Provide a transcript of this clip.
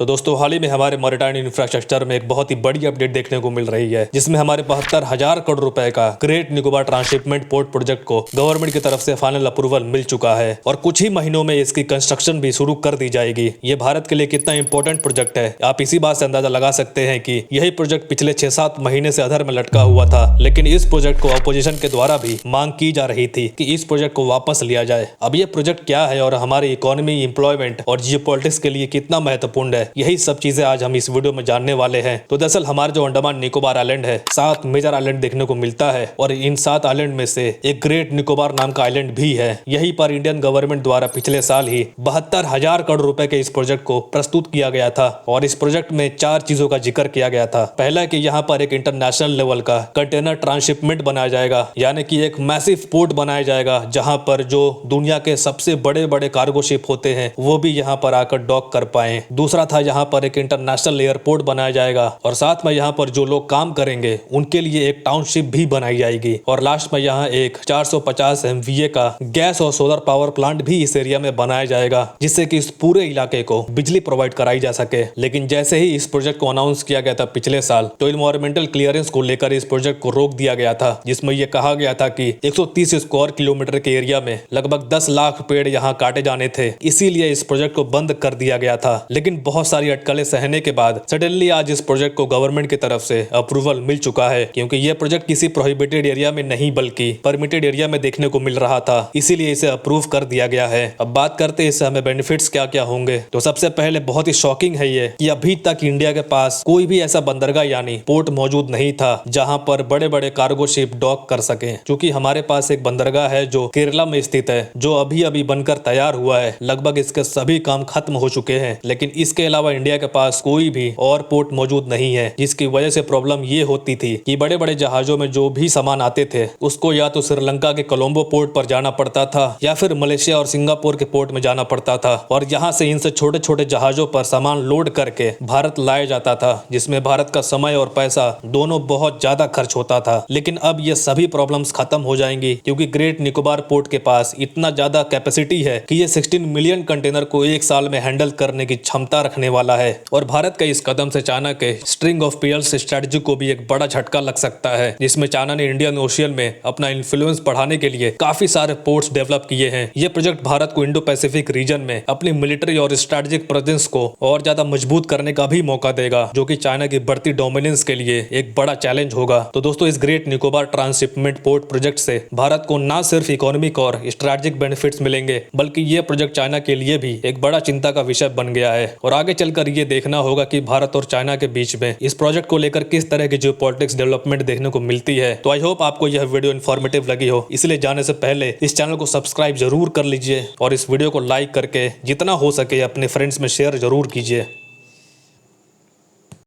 तो दोस्तों हाल ही में हमारे मैरिटाइम इंफ्रास्ट्रक्चर में एक बहुत ही बड़ी अपडेट देखने को मिल रही है, जिसमें हमारे 72,000 करोड़ रुपए का great Nicobar transshipment port project को गवर्नमेंट की तरफ से फाइनल अप्रूवल मिल चुका है और कुछ ही महीनों में इसकी कंस्ट्रक्शन भी शुरू कर दी जाएगी। ये भारत के लिए कितना इंपॉर्टेंट प्रोजेक्ट है, आप इसी बात से अंदाजा लगा सकते हैं कि यही प्रोजेक्ट पिछले 6-7 महीने से अधर में लटका हुआ था, लेकिन इस प्रोजेक्ट को अपोजिशन के द्वारा भी मांग की जा रही थी कि इस प्रोजेक्ट को वापस लिया जाए। अब ये प्रोजेक्ट क्या है और हमारी इकोनॉमी, एम्प्लॉयमेंट और जियोपॉलिटिक्स के लिए कितना महत्वपूर्ण है, यही सब चीजें आज हम इस वीडियो में जानने वाले हैं। तो दरअसल हमारे जो अंडमान निकोबार आइलैंड है, 7 मेजर आइलैंड देखने को मिलता है और इन 7 आइलैंड में से एक ग्रेट निकोबार नाम का आइलैंड भी है। यहीं पर इंडियन गवर्नमेंट द्वारा पिछले साल ही 72,000 करोड़ रुपए के इस प्रोजेक्ट को प्रस्तुत किया गया था और इस प्रोजेक्ट में 4 चीजों का जिक्र किया गया था। पहला कि यहाँ पर एक इंटरनेशनल लेवल का कंटेनर ट्रांसशिपमेंट बनाया जाएगा, यानी कि एक मैसिव पोर्ट बनाया जाएगा जहां पर जो दुनिया के सबसे बड़े बड़े कार्गो शिप होते हैं वो भी यहाँ पर आकर डॉक कर पाए। दूसरा था यहाँ पर एक इंटरनेशनल एयरपोर्ट बनाया जाएगा और साथ में यहाँ पर जो लोग काम करेंगे उनके लिए एक टाउनशिप भी बनाई जाएगी और लास्ट में यहाँ एक 450 MVA का गैस और सोलर पावर प्लांट भी इस एरिया में बनाया जाएगा, जिससे कि इस पूरे इलाके को बिजली प्रोवाइड कराई जा सके। लेकिन जैसे ही इस प्रोजेक्ट को अनाउंस किया गया था पिछले साल, तो इन्वायरमेंटल क्लियरेंस को लेकर इस प्रोजेक्ट को रोक दिया गया था, जिसमें यह कहा गया था कि 130 स्क्वायर किलोमीटर के एरिया में लगभग 10 लाख पेड़ यहाँ काटे जाने थे, इसीलिए इस प्रोजेक्ट को बंद कर दिया गया था। लेकिन बहुत सारी अटकलें सहने के बाद सडनली आज इस प्रोजेक्ट को गवर्नमेंट की तरफ से अप्रूवल मिल चुका है, क्योंकि यह प्रोजेक्ट किसी प्रोहिबिटेड एरिया में नहीं बल्कि परमिटेड एरिया में देखने को मिल रहा था, इसीलिए इसे अप्रूव कर दिया गया है। अब बात करते हैं इससे हमें बेनिफिट्स क्या क्या होंगे। तो सबसे पहले बहुत ही शॉकिंग है ये कि अभी तक इंडिया के पास कोई भी ऐसा बंदरगाह यानी पोर्ट मौजूद नहीं था जहां पर बड़े बड़े कार्गो शिप डॉक कर सके। क्योंकि हमारे पास एक बंदरगाह है जो केरला में स्थित है, जो अभी अभी बनकर तैयार हुआ है, लगभग इसके सभी काम खत्म हो चुके हैं, लेकिन इसके अलावा इंडिया के पास कोई भी और पोर्ट मौजूद नहीं है, जिसकी वजह से प्रॉब्लम ये होती थी कि बड़े बड़े जहाजों में जो भी सामान आते थे उसको या तो श्रीलंका के कोलंबो पोर्ट पर जाना पड़ता था या फिर मलेशिया और सिंगापुर के पोर्ट में जाना पड़ता था और यहाँ से इनसे छोटे छोटे जहाजों पर सामान लोड करके भारत लाया जाता था, जिसमें भारत का समय और पैसा दोनों बहुत ज्यादा खर्च होता था। लेकिन अब ये सभी प्रॉब्लम्स खत्म हो जाएंगी, क्योंकि ग्रेट निकोबार पोर्ट के पास इतना ज्यादा कैपेसिटी है कि ये 16 मिलियन कंटेनर को एक साल में हैंडल करने की क्षमता रखने वाला है। और भारत के इस कदम से चाइना के स्ट्रिंग ऑफ पेयर्स स्ट्रेटजी को भी एक बड़ा झटका लग सकता है, जिसमें चाइना ने इंडियन ओशियन में अपना इन्फ्लुएंस बढ़ाने के लिए काफी सारे पोर्ट्स डेवलप किए हैं। ये प्रोजेक्ट भारत को इंडो पैसिफिक रीजन में अपनी मिलिट्री और स्ट्रेटेजिक प्रेजेंस को और ज्यादा मजबूत करने का भी मौका देगा, जो कि चाइना की बढ़ती डोमिनेंस के लिए एक बड़ा चैलेंज होगा। तो दोस्तों इस great Nicobar transshipment port project से भारत को न सिर्फ इकोनॉमिक और स्ट्रेटेजिक बेनिफिट्स मिलेंगे, बल्कि ये प्रोजेक्ट चाइना के लिए भी एक बड़ा चिंता का विषय बन गया है और आगे चलकर ये देखना होगा कि भारत और चाइना के बीच में इस प्रोजेक्ट को लेकर किस तरह की जियोपॉलिटिक्स डेवलपमेंट देखने को मिलती है। तो आई होप आपको यह वीडियो इन्फॉर्मेटिव लगी हो, इसलिए जाने से पहले इस चैनल को सब्सक्राइब जरूर कर लीजिए और इस वीडियो को लाइक करके जितना हो सके अपने फ्रेंड्स में शेयर जरूर कीजिए।